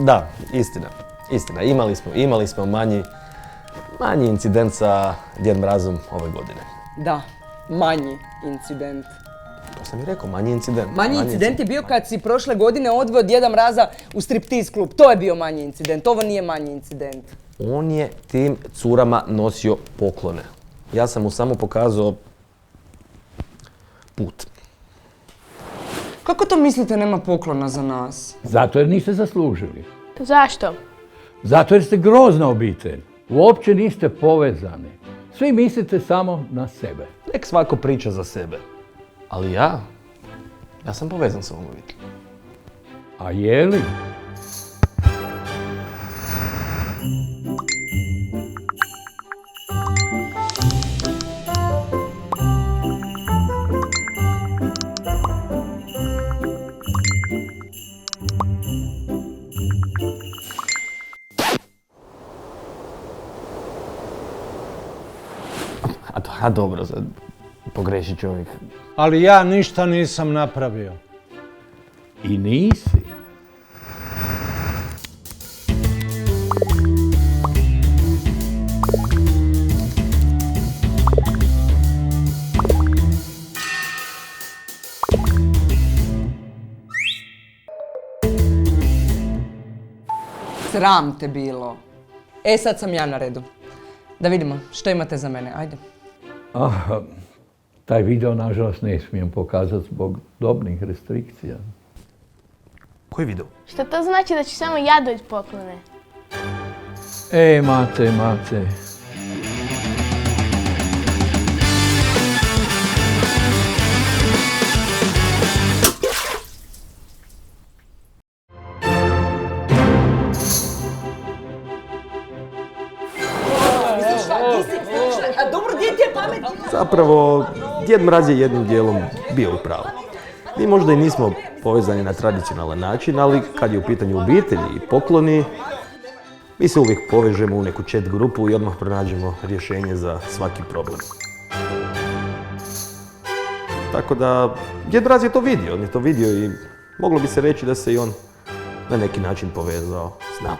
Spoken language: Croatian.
Da, istina. Istina, imali smo manji incident sa Djed Mrazom ove godine. Da, manji incident. To sam i rekao, manji incident. Manji incident je bio kad si prošle godine odveo Djeda Mraza u striptiz klub. To je bio manji incident, ovo nije manji incident. On je tim curama nosio poklone. Ja sam mu samo pokazao put. Kako to mislite nema poklona za nas? Zato jer niste zaslužili. Zašto? Zato jer ste grozna obitelj. Uopće niste povezani. Svi mislite samo na sebe. Nek svako priča za sebe. Ali ja sam povezan sa ovom obitelji. A je li? A dobro, pogreši čovjek. Ali ja ništa nisam napravio. I nisi. Sram te bilo. Sad sam ja na redu. Da vidimo, što imate za mene, ajde. Taj video, nažalost, ne smijem pokazati zbog dobnih restrikcija. Koji video? Što to znači da ću samo ja doći poklone? Mate. Dobro, dijete je pametno. Zapravo, Djed Mraz je jednim dijelom bio u pravu. Mi možda i nismo povezani na tradicionalan način, ali kad je u pitanju obitelji i pokloni, mi se uvijek povežemo u neku chat grupu i odmah pronađemo rješenje za svaki problem. Tako da, Djed Mraz je to vidio, i moglo bi se reći da se i on na neki način povezao s nama.